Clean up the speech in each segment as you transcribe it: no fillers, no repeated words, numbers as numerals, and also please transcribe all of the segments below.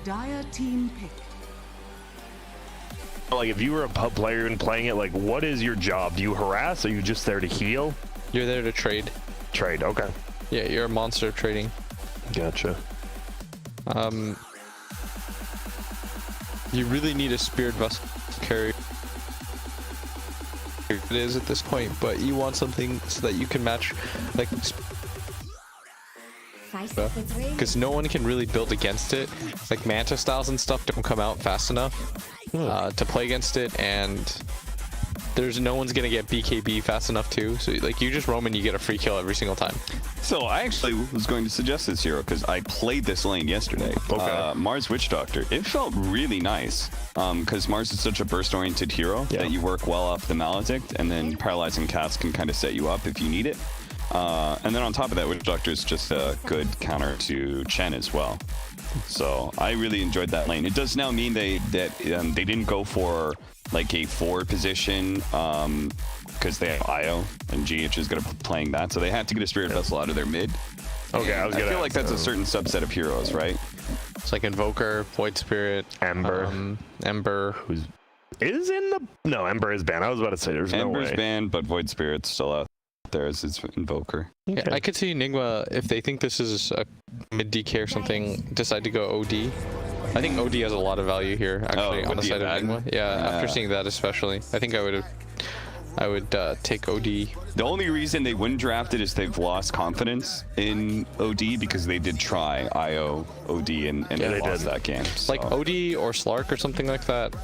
Dire team pick. Like, if you were a pub player and playing it, like, what is your job? Do you harass, or are you just there to heal? You're there to trade. Trade, okay. Yeah, you're a monster of trading. Gotcha. You really need a Spirit Vessel to carry. It is at this point, but you want something so that you can match, like, because no one can really build against it. Like Manta styles and stuff don't come out fast enough to play against it, and there's no one's gonna get BKB fast enough too. So like you just roam and you get a free kill every single time. So I actually was going to suggest this hero because I played this lane yesterday. Okay. Mars Witch Doctor. It felt really nice because Mars is such a burst-oriented hero that you work well off the Maledict, and then Paralyzing Cast can kind of set you up if you need it. And then on top of that, Witch Doctor is just a good counter to Chen as well. So I really enjoyed that lane. It does now mean they didn't go for like a forward position because they have IO and GH is going to be playing that, so they had to get a Spirit Vessel out of their mid. Okay, I feel like that's a certain subset of heroes, right? It's like Invoker, Void Spirit, Ember. Ember. Who's is in the no, Ember is banned. I was about to say there's no way. Ember's banned, but Void Spirit's still out there as its Invoker. Yeah, I could see Nigma, if they think this is a mid DK or something, decide to go OD. I think OD has a lot of value here, actually, on the side of Nigma. Yeah, after seeing that especially. I think I would take OD. The only reason they wouldn't draft it is they've lost confidence in OD because they did try IO OD and they lost that game. So. Like OD or Slark or something like that.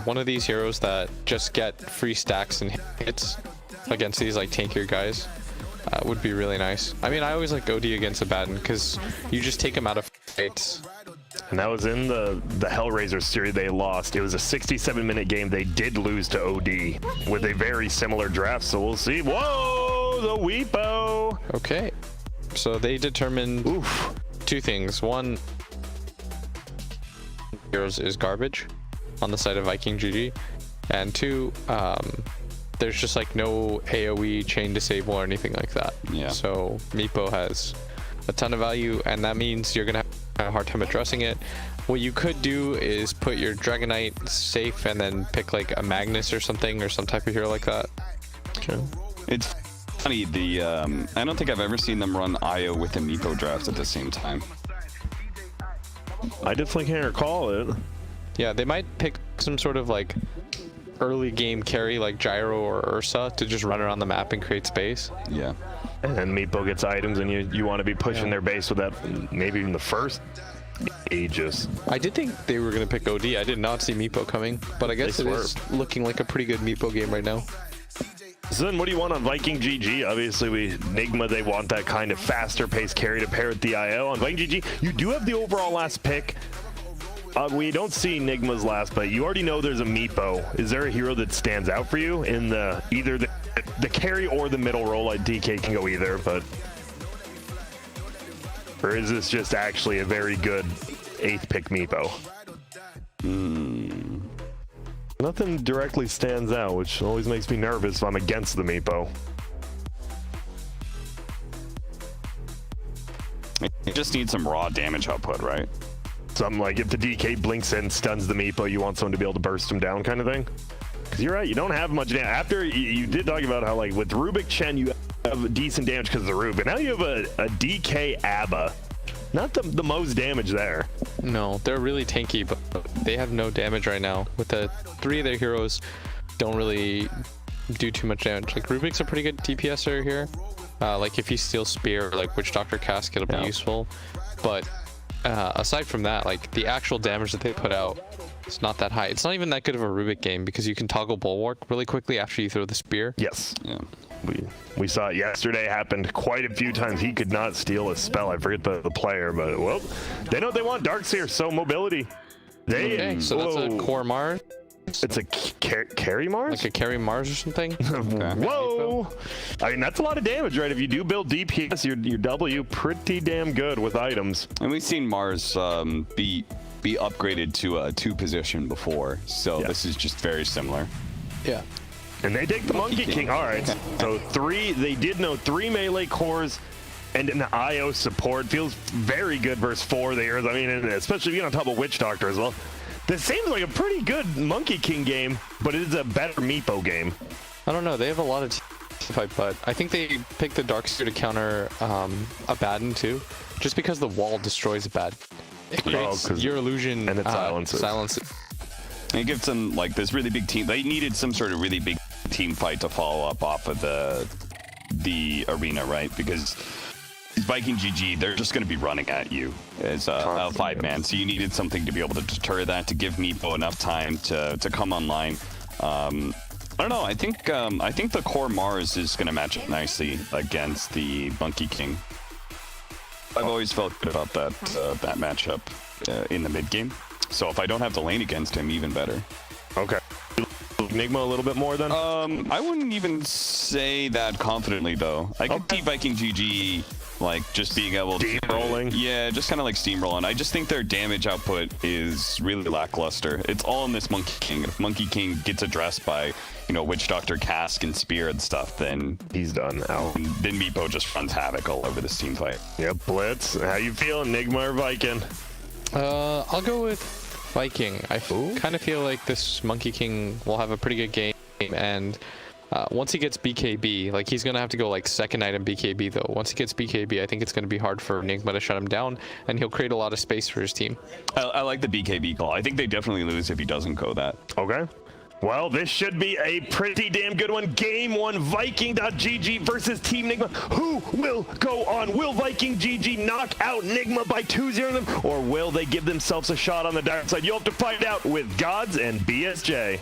One of these heroes that just get free stacks and hits against these like tankier guys would be really nice. I mean, I always like OD against Abaddon because you just take him out of fights. And that was in the Hellraiser series they lost. It was a 67-minute game. They did lose to OD with a very similar draft, so we'll see. Whoa, the Meepo. Okay, so they determined two things. One, heroes is garbage on the side of Vikingg GG, and two, there's just like no AoE chain disable or anything like that. Yeah. So Meepo has a ton of value, and that means you're gonna have a hard time addressing it. What you could do is put your Dragonite safe and then pick like a Magnus or something, or some type of hero like that. Okay. It's funny, I don't think I've ever seen them run IO with a Meepo draft at the same time. I definitely can't recall it. Yeah, they might pick some sort of like early game carry like Gyro or Ursa to just run around the map and create space. Yeah. And then Meepo gets items, and you want to be pushing their base with that, maybe even the first Aegis. I did think they were going to pick OD. I did not see Meepo coming, but I guess it is looking like a pretty good Meepo game right now. So then what do you want on Vikingg GG? Obviously, Nigma, they want that kind of faster pace carry to pair with the IO. On Vikingg GG, you do have the overall last pick. We don't see Nigma's last, but you already know there's a Meepo. Is there a hero that stands out for you in either the carry or the middle role? Like DK can go either, but or is this just actually a very good 8th pick Meepo? Nothing directly stands out, which always makes me nervous if I'm against the Meepo. You just need some raw damage output, right? Something like if the DK blinks in, stuns the Meepo, you want someone to be able to burst him down kind of thing? Because you're right, you don't have much damage. After, you did talk about how, like, with Rubik Chen, you have decent damage because of the Rubik. Now you have a DK Abba. Not the most damage there. No, they're really tanky, but they have no damage right now. With the 3 of their heroes, don't really do too much damage. Like, Rubik's a pretty good DPSer here. Like, if he steals Spear, or, like, Witch Doctor Cask, it'll be useful. But aside from that, like, the actual damage that they put out, it's not that high. It's not even that good of a Rubik game because you can toggle Bulwark really quickly after you throw the Spear. Yes. Yeah. We saw it yesterday. Happened quite a few times. He could not steal a spell. I forget the player, but well, they know what they want. Darkseer, so mobility. Okay, so that's a core Mars. It's a carry Mars? Like a carry Mars or something? Whoa! I mean, that's a lot of damage, right? If you do build DPS, your W pretty damn good with items. And we've seen Mars be upgraded to a 2 position before, so this is just very similar. Yeah. And they take the Monkey King. All right. So they did know 3 melee cores And in the IO support feels very good versus 4 there. I mean, and especially being on top of Witch Doctor as well. This seems like a pretty good Monkey King game, but it is a better Meepo game. I don't know. They have a lot of team fight, but I think they picked the Darkseer to counter a Baden too, just because the wall destroys a Bad. It creates your illusion and it silences. It gives them like this really big team. They needed some sort of really big team fight to follow up off of the arena, right? Because Vikingg GG, they're just going to be running at you as a 5-man. So you needed something to be able to deter that, to give Meepo enough time to come online. I don't know. I think the core Mars is going to match up nicely against the Monkey King. I've always felt good about that matchup in the mid game. So if I don't have the lane against him, even better. Okay. Nigma a little bit more then? I wouldn't even say that confidently though. I could see Vikingg GG like just being able to steamrolling. Yeah, just kind of like steamrolling. I just think their damage output is really lackluster. It's all in this Monkey King. If Monkey King gets addressed by, you know, Witch Doctor, Cask, and Spear and stuff, then he's done. Out. Then Meepo just runs havoc all over this team fight. Yep, Blitz. How you feeling, Nigma or Vikingg? I'll go with Vikingg. I kind of feel like this Monkey King will have a pretty good game, and once he gets BKB, like he's gonna have to go like second item BKB though. Once he gets BKB, I think it's gonna be hard for Nigma to shut him down, and he'll create a lot of space for his team. I like the BKB call. I think they definitely lose if he doesn't go that. Okay. Well, this should be a pretty damn good one. Game 1, Vikingg.GG versus Team Nigma. Who will go on? Will Vikingg GG knock out Nigma by 2-0 them, or will they give themselves a shot on the dark side? You'll have to find out with Gods and BSJ.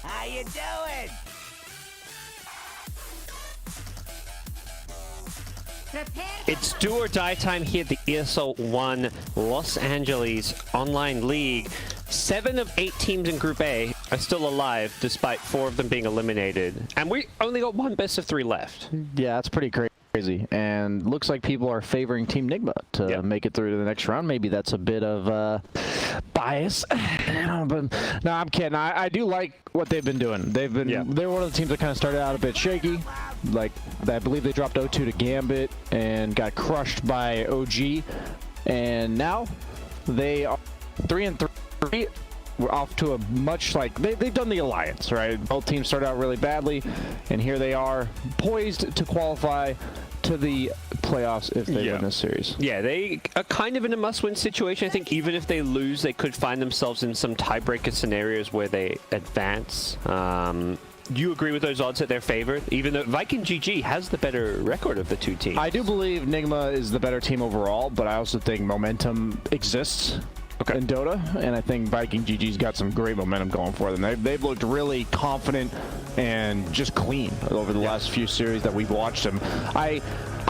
How you doing? It's do or die time here at the ESL 1 Los Angeles Online League. 7 of 8 teams in Group A are still alive, despite 4 of them being eliminated. And we only got 1 best of 3 left. Yeah, that's pretty crazy. And looks like people are favoring Team Nigma to make it through to the next round. Maybe that's a bit of bias. But no, I'm kidding. I do like what they've been doing. They're one of the teams that kind of started out a bit shaky. Like, I believe they dropped 0-2 to Gambit and got crushed by OG. And now they are 3-3. We're off to a much, like, they've done the alliance, right? Both teams started out really badly, and here they are poised to qualify to the playoffs if they win this series. Yeah, they are kind of in a must-win situation. I think even if they lose, they could find themselves in some tiebreaker scenarios where they advance. Do you agree with those odds that they're favored, even though Vikingg GG has the better record of the 2 teams? I do believe Nigma is the better team overall, but I also think momentum exists in Dota, and I think Vikingg GG's got some great momentum going for them. They've looked really confident and just clean over the last few series that we've watched them.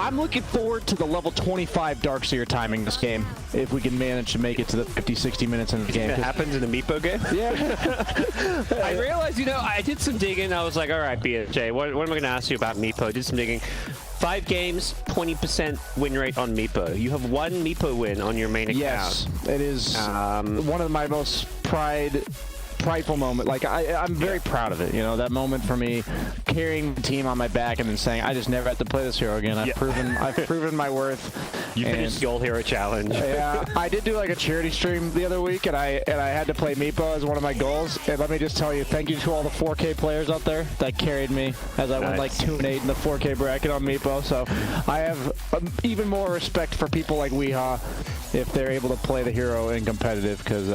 I'm looking forward to the level 25 Darkseer timing this game, if we can manage to make it to the 50-60 minutes in the game. It happens in the Meepo game? Yeah. I realized, you know, I did some digging. I was like, all right, BSJ, what am I going to ask you about Meepo? I did some digging. 5 games, 20% win rate on Meepo. You have 1 Meepo win on your main account. Yes, it is one of my most prideful moment. Like, I'm very proud of it. You know, that moment for me, carrying the team on my back and then saying, I just never have to play this hero again. I've proven my worth. You finished the Old Hero Challenge. Yeah, I did do like a charity stream the other week, and I had to play Meepo as one of my goals. And let me just tell you, thank you to all the 4K players out there that carried me as I went like 2-8 in the 4K bracket on Meepo. So I have even more respect for people like Weeha if they're able to play the hero in competitive, because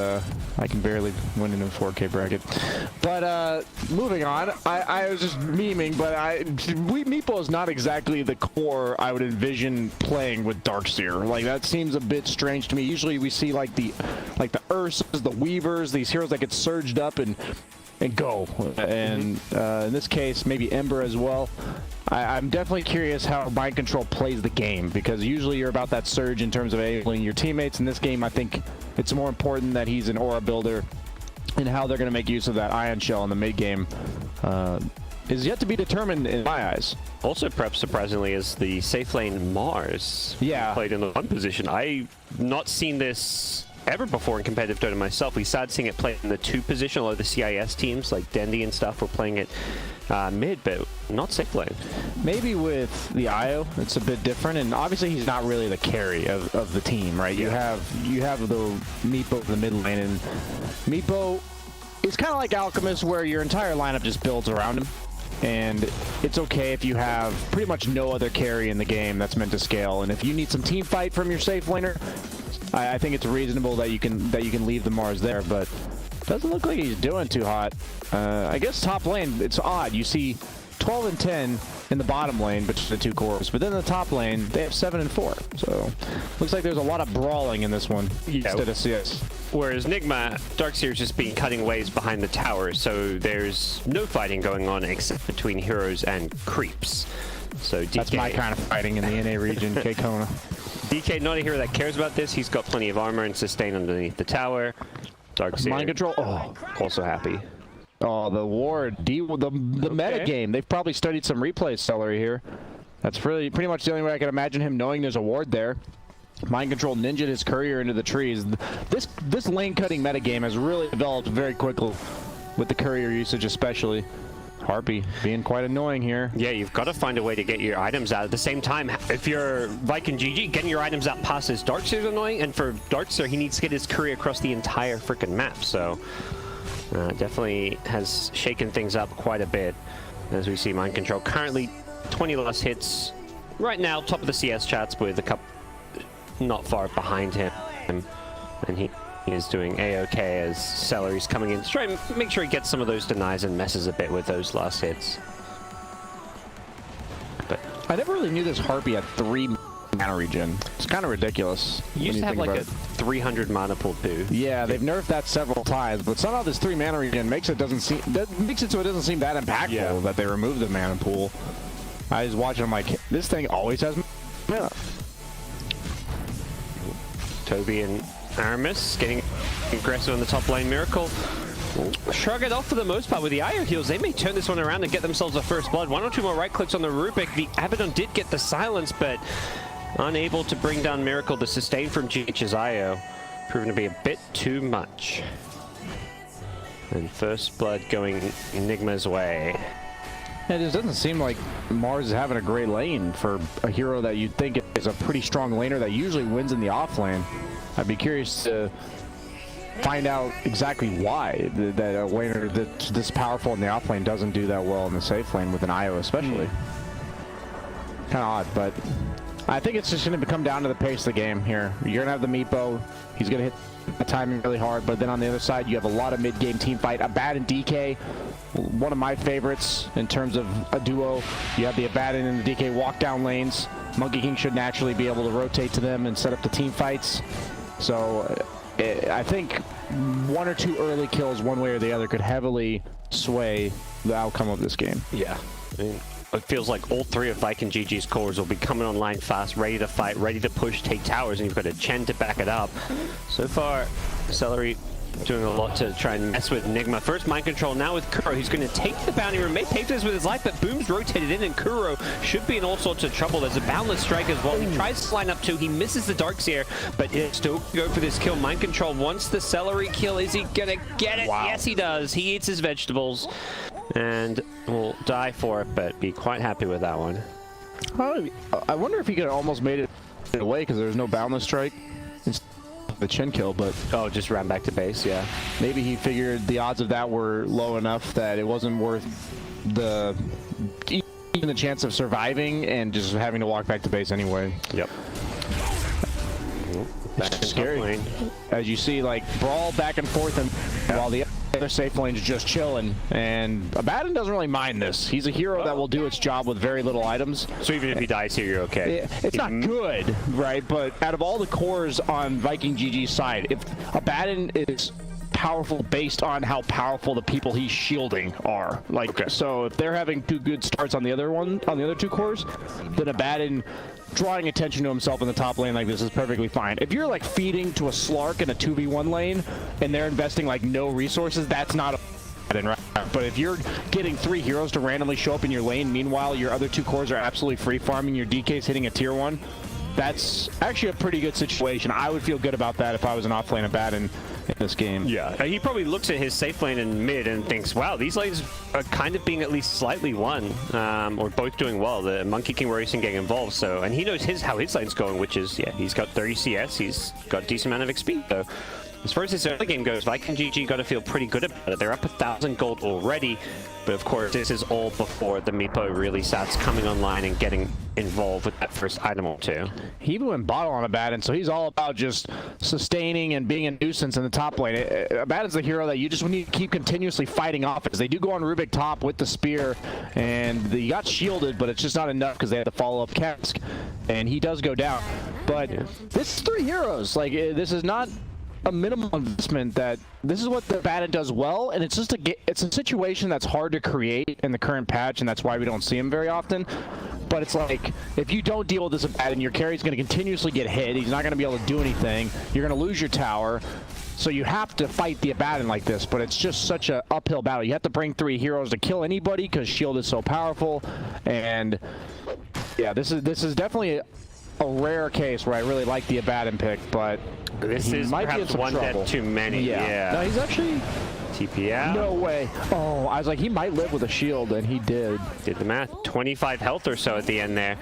I can barely win in a 4K bracket. But moving on, I was just memeing, but Meepo is not exactly the core I would envision playing with Darkseer. Like, that seems a bit strange to me. Usually we see like the Ursas, the Weavers, these heroes that get surged up and go. And in this case, maybe Ember as well. I'm definitely curious how Mind Control plays the game, because usually you're about that surge in terms of enabling your teammates. In this game, I think it's more important that he's an aura builder and how they're going to make use of that Ion Shell in the mid game is yet to be determined in my eyes. Also, perhaps surprisingly, is the safe lane Mars. Yeah. Played in the 1 position. I've not seen this ever before in competitive Dota myself. We started seeing it play in the 2 position. A lot of the CIS teams, like Dendy and stuff, were playing it mid, but not safe lane. Maybe with the IO, it's a bit different, and obviously he's not really the carry of the team, right? Yeah. You have the Meepo in the mid lane, and Meepo is kind of like Alchemist, where your entire lineup just builds around him. And it's okay if you have pretty much no other carry in the game that's meant to scale. And if you need some team fight from your safe laner, I think it's reasonable that you can leave the Mars there. But doesn't look like he's doing too hot. I guess top lane, it's odd. You see 12 and 10 in the bottom lane between the 2 cores, but then in the top lane they have 7 and 4. So looks like there's a lot of brawling in this one instead of CS. Whereas Nigma, Darkseer's just been cutting waves behind the tower, so there's no fighting going on except between heroes and creeps. So DK, that's my kind of fighting in the NA region, K-Kona. DK, not a hero that cares about this. He's got plenty of armor and sustain underneath the tower. Darkseer, Mind control. Oh, also happy. Oh, the ward, the meta game. They've probably studied some replays, Celery here. That's really pretty much the only way I can imagine him knowing there's a ward there. Mind control ninja his courier into the trees. This lane cutting meta game has really developed very quickly with the courier usage, especially. Harpy being quite annoying here. Yeah, you've got to find a way to get your items out. At the same time, if you're Vikingg GG, getting your items out past his Darkseer is annoying, and for Darkseer, he needs to get his courier across the entire freaking map. So definitely has shaken things up quite a bit. As we see Mind Control currently 20 less hits right now, top of the CS chats with a couple not far behind him, and he is doing a-okay as Celery's coming in to try and make sure he gets some of those denies and messes a bit with those last hits. But I never really knew this Harpy had 3 mana regen. It's kind of ridiculous. You used to have like a 300 mana pool too. Yeah, they've nerfed that several times, but somehow this 3 mana regen makes it so it doesn't seem that impactful that they removed the mana pool. I was watching, I'm like, this thing always has mana. Toby and Aramis getting aggressive on the top lane. Miracle shrug it off for the most part with the IO heals. They may turn this one around and get themselves a first blood. 1 or 2 more right clicks on the Rubik. The Abaddon did get the silence, but unable to bring down Miracle. The sustain from GH's IO proving to be a bit too much. And first blood going Nigma's way. It just doesn't seem like Mars is having a great lane for a hero that you'd think is a pretty strong laner that usually wins in the off lane. I'd be curious to find out exactly why that a laner that's this powerful in the off lane doesn't do that well in the safe lane with an IO especially. Kind of odd, but I think it's just going to come down to the pace of the game here. You're going to have the Meepo. He's going to hit the timing really hard, but then on the other side, you have a lot of mid-game team fight. Abaddon DK, one of my favorites in terms of a duo. You have the Abaddon and the DK walk down lanes. Monkey King should naturally be able to rotate to them and set up the team fights. So I think 1 or 2 early kills one way or the other could heavily sway the outcome of this game. Yeah. I mean, it feels like all 3 of Vikingg GG's cores will be coming online fast, ready to fight, ready to push, take towers, and you've got a Chen to back it up. So far, Celery doing a lot to try and mess with Nigma. First Mind Control, now with Kuro. He's going to take the bounty room, may pay for this with his life, but Boom's rotated in, and Kuro should be in all sorts of trouble. There's a Boundless Strike as well. He tries to line up 2, he misses the Darkseer, but he'll still go for this kill. Mind Control wants the Celery kill. Is he going to get it? Wow. Yes, he does. He eats his vegetables and will die for it, but be quite happy with that one. I wonder if he could have almost made it away because there was no Boundless Strike. The Chen kill, but oh, just ran back to base. Yeah, maybe he figured the odds of that were low enough that it wasn't worth even the chance of surviving and just having to walk back to base anyway. Yep. It's scary as you see, like, brawl back and forth, and while the other safe lane's just chilling. And Abaddon doesn't really mind this. He's a hero that will do its job with very little items. So even if he dies here, you're okay. It's not good, right? But out of all the cores on Vikingg GG's side, if Abaddon is powerful based on how powerful the people he's shielding are. Like, so if they're having 2 good starts on the other 2 cores, then Abaddon drawing attention to himself in the top lane like this is perfectly fine. If you're like feeding to a Slark in a 2v1 lane and they're investing like no resources, that's not a right. But if you're getting 3 heroes to randomly show up in your lane, meanwhile your other 2 cores are absolutely free farming, your DK's hitting a tier 1, that's actually a pretty good situation. I would feel good about that if I was an off-lane Abaddon in this game. Yeah, he probably looks at his safe lane in mid and thinks, wow, these lanes are kind of being at least slightly won, or both doing well. The Monkey King Racing getting involved, so, and he knows how his lane's going, which is, yeah, he's got 30 CS, he's got a decent amount of XP, so as far as this early game goes, Vikingg GG got to feel pretty good about it. They're up 1,000 gold already, but of course this is all before the Meepo really starts coming online and getting involved with that first item or 2. He even went bottle on Abaddon, so he's all about just sustaining and being a nuisance in the top lane. Abaddon's the hero that you just need to keep continuously fighting off, as they do go on Rubik top with the spear, and he got shielded, but it's just not enough because they had to follow up Cask, and he does go down. But this is 3 heroes. Like, this is not a minimal investment. That this is what the Abaddon does well, and it's just it's a situation that's hard to create in the current patch, and that's why we don't see him very often. But it's like, if you don't deal with this Abaddon, your carry's going to continuously get hit. He's not going to be able to do anything. You're going to lose your tower. So you have to fight the Abaddon like this, but it's just such an uphill battle. You have to bring 3 heroes to kill anybody because shield is so powerful. And yeah, this is definitely a rare case where I really like the Abaddon pick, but this is might be in perhaps some one trouble. death too many. Yeah. No, he's actually TP out. No way. Oh, I was like, he might live with a shield, and he did. Did the math. 25 health or so at the end there.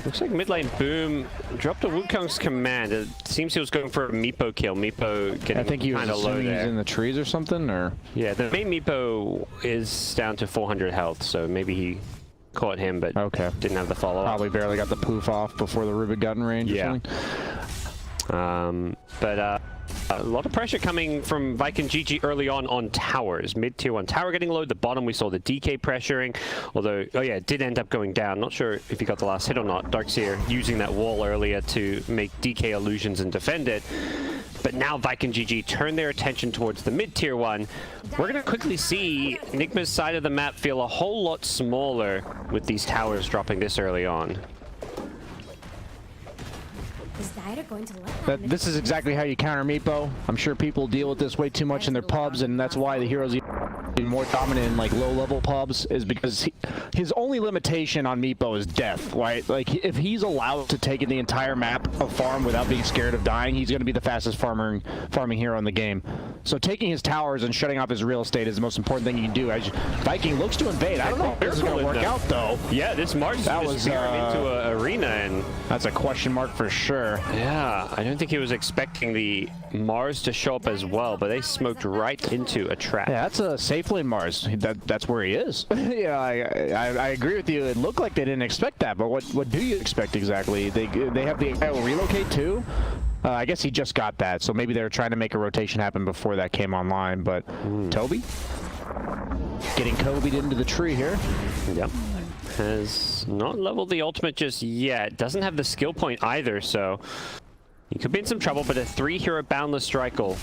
Looks like mid lane Boom dropped a Wukong's command. It seems he was going for a Meepo kill. Meepo getting I think he was kind of low assuming there. he's in the trees or something, or? Yeah, the main Meepo is down to 400 health, so maybe he caught him, but didn't have the follow-up. Probably barely got the poof off before the Rubik got in range or something. But a lot of pressure coming from Vikingg GG early on towers. Mid tier 1 tower getting low. The bottom we saw the DK pressuring, although, oh yeah, it did end up going down. Not sure if he got the last hit or not. Darkseer using that wall earlier to make DK illusions and defend it. But now Vikingg GG turn their attention towards the mid tier 1. We're going to quickly see Nigma's side of the map feel a whole lot smaller with these towers dropping this early on. This is exactly how you counter Meepo. I'm sure people deal with this way too much in their pubs, and that's why the heroes even more dominant in like low-level pubs, is because his only limitation on Meepo is death, right? Like, if he's allowed to take in the entire map of farm without being scared of dying, he's going to be the fastest farming hero in the game. So taking his towers and shutting off his real estate is the most important thing you can do. As Vikingg looks to invade. I don't know if this is going to work out, though. Yeah, this Mars was spearing into an arena, and that's a question mark for sure. Yeah, I don't think he was expecting the Mars to show up as well, but they smoked right into a trap. Yeah, that's a safe lane Mars. That's where he is. Yeah, I agree with you. It looked like they didn't expect that, but what do you expect exactly? They have the relocate too? I guess he just got that, so maybe they were trying to make a rotation happen before that came online, but Toby? Getting Kobe'd into the tree here. Yep. Has not leveled the ultimate just yet. Doesn't have the skill point either, so he could be in some trouble, but a 3-hero boundless strike will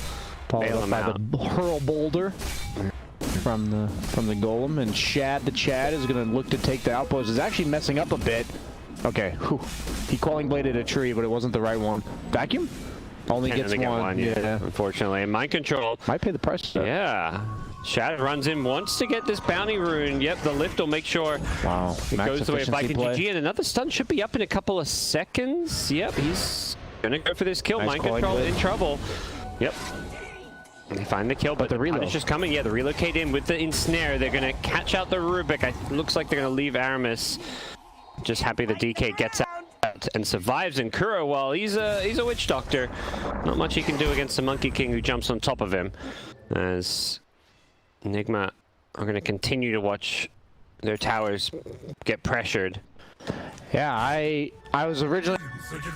bail him out. The hurl boulder from the golem, and the Chad is going to look to take the outpost. Is actually messing up a bit. Okay, whew. He calling bladed a tree, but it wasn't the right one. Vacuum? Only gets one. Yeah, unfortunately. And mind control. Might pay the price. Though. Yeah. Shad runs in, wants to get this bounty rune. Yep, the lift will make sure it goes the way of Vikingg GG. And another stun should be up in a couple of seconds. Yep, he's going to go for this kill. Mind control in trouble. Yep. They find the kill, but the reload is just coming. Yeah, the relocate in with the ensnare. They're going to catch out the Rubik. Looks like they're going to leave Aramis. Just happy the DK gets out and survives. And Kuro, well, he's a witch doctor. Not much he can do against the Monkey King who jumps on top of him. As Nigma are going to continue to watch their towers get pressured. Yeah, I was originally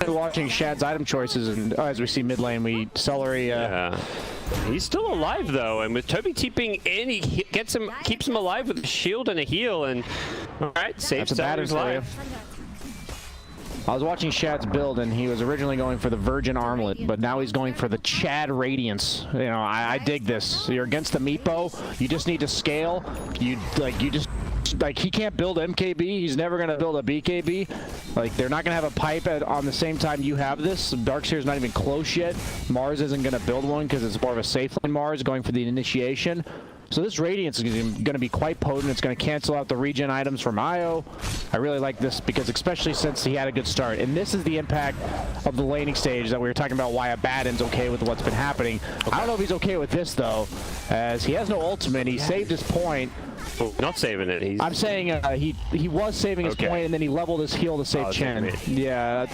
watching Shad's item choices, and as we see mid lane, we celery. He's still alive though, and with Toby TPing in, he gets him, keeps him alive with a shield and a heal, and all right, saves Cybler's life. I was watching Shad's build, and he was originally going for the Virgin Armlet, but now he's going for the Chad Radiance. You know, I dig this. You're against the Meepo. You just need to scale. Like, he can't build MKB. He's never going to build a BKB. Like, they're not going to have a pipe on the same time you have this. Darkseer's not even close yet. Mars isn't going to build one because it's more of a safe lane Mars going for the initiation. So this Radiance is going to be quite potent. It's going to cancel out the regen items from Io. I really like this because especially since he had a good start. And this is the impact of the laning stage that we were talking about why Abaddon's okay with what's been happening. Okay. I don't know if he's okay with this, though, as he has no ultimate. He saved his point. Oh, not saving it. I'm saying he was saving his point, and then he leveled his heal to save Chen. Yeah,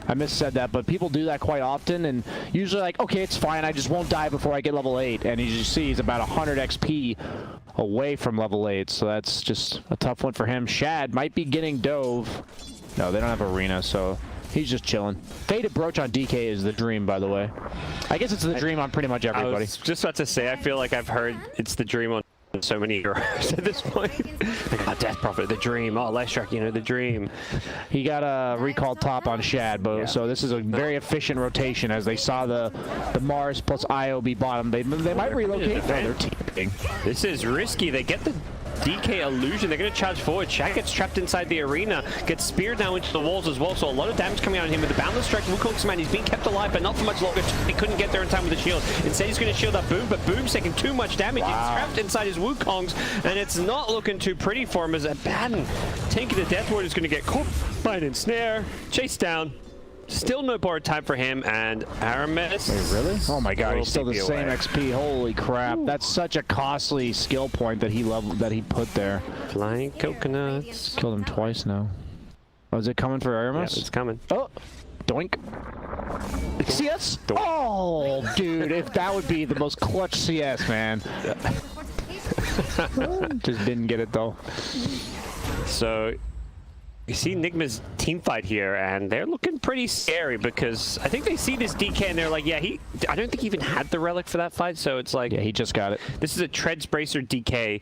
I missaid that, but people do that quite often, and usually like, okay, it's fine, I just won't die before I get level 8, and as you see, he's about 100 XP away from level 8, so that's just a tough one for him. Shad might be getting Dove. No, they don't have Arena, so he's just chilling. Faded Brooch on DK is the dream, by the way. I guess it's the dream on pretty much everybody. I was just about to say, I feel like I've heard it's the dream on so many heroes at this point. Death Prophet, the dream. Oh, Leshrac, you know, the dream. He got a recall top on Shad, but yeah. So this is a very efficient rotation as they saw the Mars plus Io be bottom. They might relocate. No, they're teaming. This is risky. They get the DK illusion. They're going to charge forward. Shad gets trapped inside the arena, gets speared now into the walls as well, so a lot of damage coming out on him with the Boundless Strike. Wukong's man, he's being kept alive, but not for much longer. He couldn't get there in time with the shield. Instead, he's going to shield up Boom, but Boom's taking too much damage. He's trapped inside his Wukongs, and it's not looking too pretty for him as Abaddon, taking the Death Ward, is going to get caught by an ensnare, chased down. Still no borrowed time for him, and Aramis. Wait, really? Oh my god, he's still the same XP. Holy crap. Ooh. That's such a costly skill point that he put there. Flying coconuts. Killed him twice now. Oh, is it coming for Aramis? Yeah, it's coming. Oh, doink. CS? Doink. Oh, dude, if that would be the most clutch CS, man. Just didn't get it, though. So you see Nigma's team fight here, and they're looking pretty scary because I think they see this DK and they're like, yeah, I don't think he even had the relic for that fight, so it's like... Yeah, he just got it. This is a Treads Bracer DK.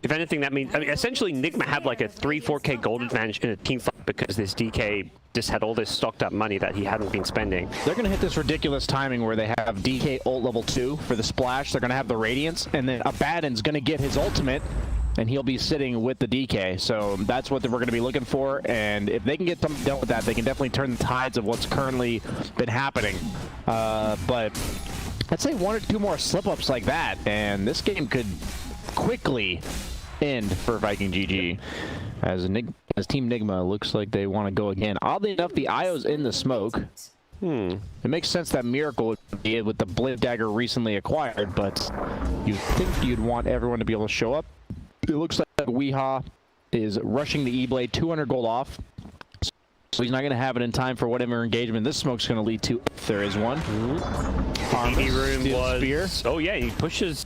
If anything, that means... I mean, essentially, Nigma had like a 3-4k gold advantage in a team fight because this DK just had all this stocked up money that he hadn't been spending. They're going to hit this ridiculous timing where they have DK ult level 2 for the splash. They're going to have the Radiance, and then Abaddon's going to get his ultimate, and he'll be sitting with the DK. So that's what we're going to be looking for, and if they can get something done with that, they can definitely turn the tides of what's currently been happening. But I'd say 1 or 2 more slip-ups like that, and this game could quickly end for Vikingg GG. As Team Nigma looks like they want to go again. Oddly enough, the Io's in the smoke. It makes sense that Miracle would be with the Blade Dagger recently acquired, but you'd think you'd want everyone to be able to show up. It looks like WeeHa is rushing the E-Blade 200 gold off, so he's not going to have it in time for whatever engagement this smoke's going to lead to, if there is one. Room was... Spear. Oh yeah, he pushes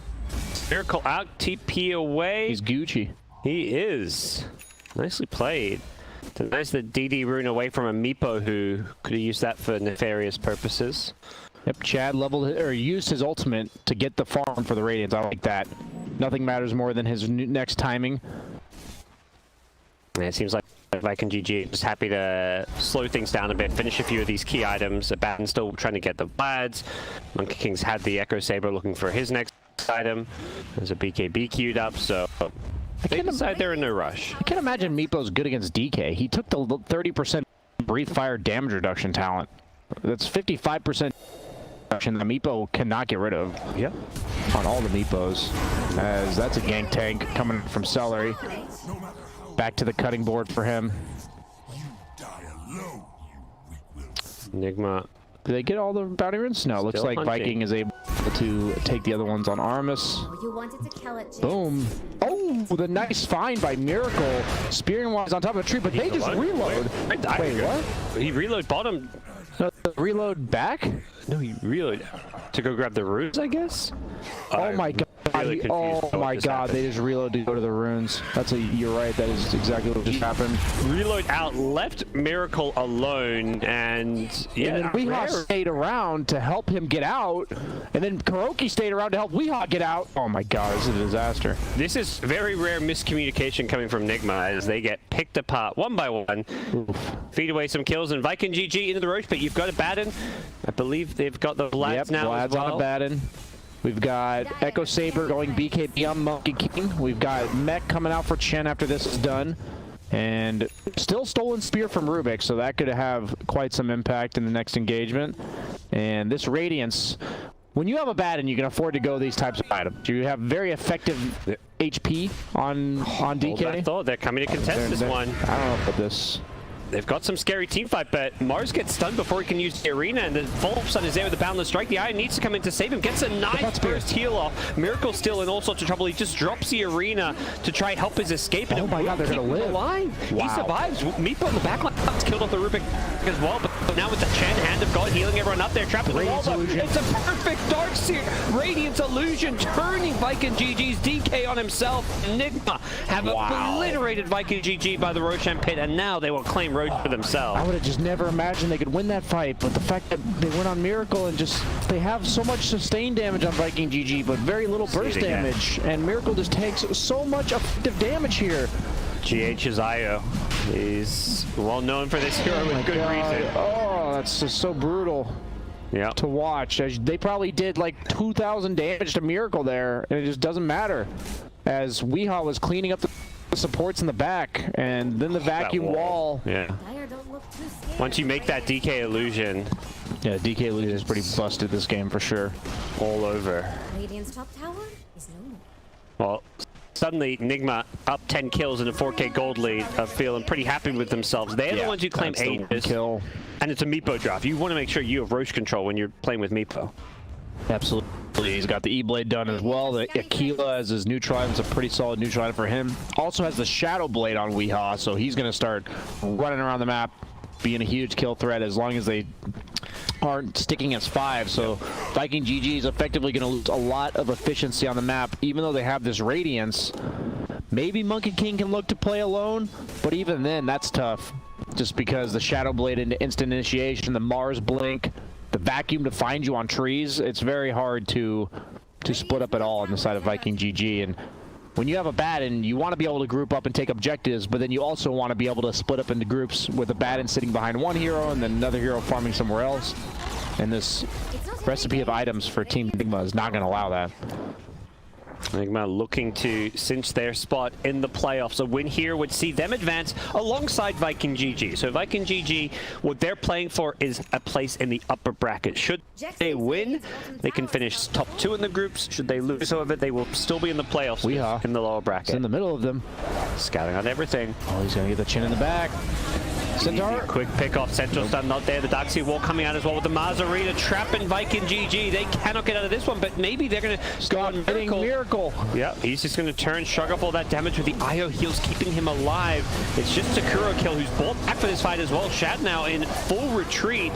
Miracle out, TP away. He's Gucci. He is. Nicely played. Nice the DD rune away from a Meepo who could have used that for nefarious purposes. Yep, Chad used his ultimate to get the farm for the Radiance. I like that. Nothing matters more than his next timing. Yeah, it seems like Vikingg GG is happy to slow things down a bit, finish a few of these key items. Abaddon still trying to get the Vlads. Monkey King's had the Echo Saber looking for his next item. There's a BKB queued up, so they decide they're in no rush. I can't imagine Meepo's good against DK. He took the 30% breathe fire damage reduction talent. That's 55% reduction that Meepo cannot get rid of. Yeah. On all the Meepos. As that's a gank tank coming from Celery. Back to the cutting board for him. Nigma. Did they get all the bounty runes? No, looks like Vikingg is able to take the other ones on Aramis. Boom. Oh, the nice find by Miracle. Spearing wise on top of a tree, but they just reload. Wait, what? He reload bottom. Reload back? No, he reload to go grab the runes, I guess. Oh my god. really confused. Oh my god, they just reload to go to the runes. You're right, that is exactly what just happened. Reload out, left Miracle alone, and yeah, and then Weehaw stayed around to help him get out, and then Kuroki stayed around to help Weehaw get out. Oh my god, this is a disaster. This is very rare miscommunication coming from Nigma as they get picked apart one by one. Oof. Feed away some kills, and Vikingg GG into the roach, but you've got a Baden. I believe they've got the Vlad's now Vlad's as well. on a Baden. We've got Echo Saber going BKB on Monkey King. We've got Mech coming out for Chen after this is done. And still stolen spear from Rubik, so that could have quite some impact in the next engagement. And this Radiance, when you have a Baden, you can afford to go these types of items. You have very effective HP on DK. I thought they're coming to contest this one. I don't know about this. They've got some scary team fight, but Mars gets stunned before he can use the arena, and the follow-up stun is there with the Boundless Strike. The Iron needs to come in to save him. Gets a nice burst heal off. Miracle's still in all sorts of trouble. He just drops the arena to try and help his escape. And oh my god, they're going to live. Alive. Wow. He survives. Meepo on the backline gets killed off the Rubik as well, but now with the Chen, Hand of God healing everyone up there, trapped in the wall. It's a perfect Darkseer Radiance illusion, turning Vikingg GG's DK on himself. Nigma have obliterated Vikingg GG by the Roshan pit, and now they will claim Roach for themselves. I would have just never imagined they could win that fight, but the fact that they went on Miracle and just, they have so much sustained damage on Vikingg GG, but very little burst damage, and Miracle just takes so much effective damage here. GH's IO is well known for this hero with good reason. Oh, that's just so brutal to watch. They probably did like 2,000 damage to Miracle there, and it just doesn't matter. As Weehaw was cleaning up the supports in the back, and then the vacuum wall. Yeah. Once you make that DK illusion. Yeah, DK illusion is pretty busted this game for sure. All over. Radiant's top tower is no more. Well, suddenly Nigma up 10 kills in a 4K gold lead are feeling pretty happy with themselves. They're the ones who claim 8 kill. And it's a Meepo draft. You want to make sure you have Roche control when you're playing with Meepo. Absolutely. He's got the E-Blade done as well. The Aquila as his neutral item is a pretty solid neutral item for him. Also has the Shadow Blade on Weehaw, so he's going to start running around the map, being a huge kill threat as long as they aren't sticking as 5. So Vikingg GG is effectively going to lose a lot of efficiency on the map, even though they have this Radiance. Maybe Monkey King can look to play alone, but even then, that's tough. Just because the Shadow Blade into instant initiation, the Mars Blink, the vacuum to find you on trees, it's very hard to split up at all on the side of Vikingg GG. And when you have a Baden, you want to be able to group up and take objectives, but then you also want to be able to split up into groups with a Baden sitting behind one hero and then another hero farming somewhere else. And this recipe of items for Team Nigma is not going to allow that. Nigma looking to cinch their spot in the playoffs. A win here would see them advance alongside Vikingg GG. So Vikingg GG, what they're playing for is a place in the upper bracket. Should they win, they can finish top 2 in the groups. Should they lose, however, they will still be in the playoffs in the lower bracket. It's in the middle of them. Scouting on everything. Oh, he's going to get the chin in the back. Centaur. Quick pick off. Central stun not there. The Darkseer wall coming out as well with the Mars Arena trapping Vikingg GG. They cannot get out of this one, but maybe they're going to go on Miracle. Yeah, he's just going to turn, shrug off all that damage with the IO heals, keeping him alive. It's just Takuro Kill who's bought back for this fight as well. Shad now in full retreat.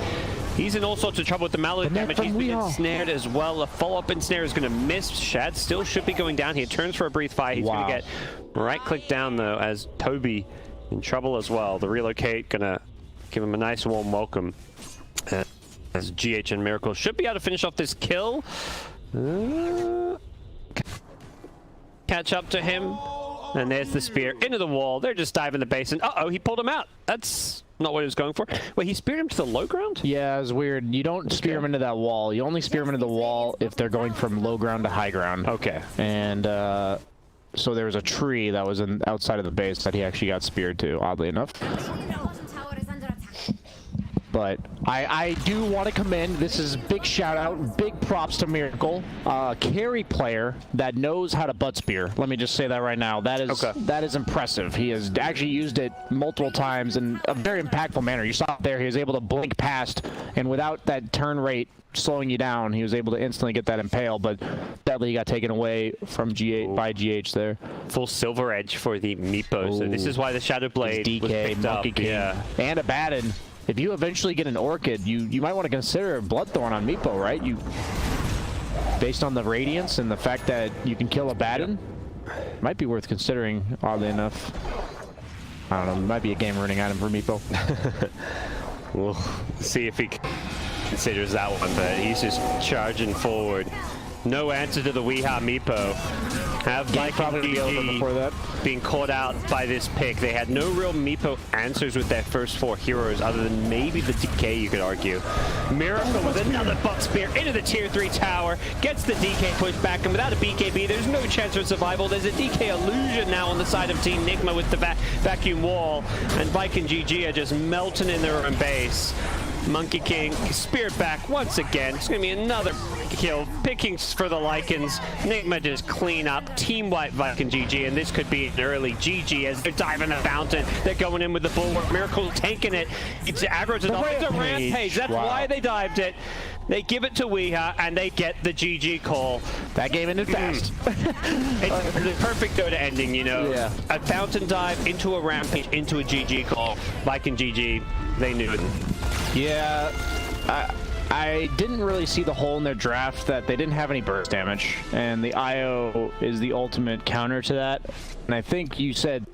He's in all sorts of trouble with the mallet damage. He's been ensnared as well. A follow-up ensnare is going to miss. Shad still should be going down here. Turns for a breathe fire. He's going to get right-click down, though, as Toby in trouble as well. The relocate gonna give him a nice warm welcome as GH and Miracle should be able to finish off this kill. Catch up to him, and there's the spear into the wall. They're just diving the basin. Uh-oh, he pulled him out. That's not what he was going for. Wait, he speared him to the low ground? Yeah, it's weird. You don't spear him into that wall. You only spear him into the wall if they're going from low ground to high ground. Okay. And so there was a tree that was outside of the base that he actually got speared to, oddly enough. But I do want to commend, this is big shout out, big props to Miracle, carry player that knows how to butt spear. Let me just say that right now. That is impressive. He has actually used it multiple times in a very impactful manner. You saw it there, he was able to blink past, and without that turn rate slowing you down, he was able to instantly get that impale, but sadly he got taken away from by GH there. Full silver edge for the Meepo, so this is why the Shadow Blade DK, was picked Monkey up. King, and a Baden. If you eventually get an Orchid, you might want to consider Bloodthorn on Meepo, right? based on the radiance and the fact that you can kill a Batten, might be worth considering, oddly enough. I don't know, it might be a game-ruining item for Meepo. We'll see if he considers that one, but he's just charging forward. No answer to the Weeha Meepo. Have Probably be over before that. being caught out by this pick. They had no real Meepo answers with their first 4 heroes, other than maybe the DK, you could argue. Miracle with another buck spear into the tier 3 tower, gets the DK pushed back, and without a BKB, there's no chance for survival. There's a DK illusion now on the side of Team Nigma with the vacuum wall, and Vikingg GG are just melting in their own base. Monkey King speared back once again. It's going to be another kill. Picking for the Lycans. Nigma just clean up. Team wipe Vikingg GG, and this could be an early GG as they're diving the fountain. They're going in with the bulwark. Miracle's tanking it. It's aggro to the rampage. That's why they dived it. They give it to Weeha, and they get the GG call. That game ended fast. It's the perfect Dota ending, you know. Yeah. A fountain dive into a rampage, into a GG call. Vikingg GG, they knew it. Yeah, I didn't really see the hole in their draft that they didn't have any burst damage, and the IO is the ultimate counter to that. And I think you said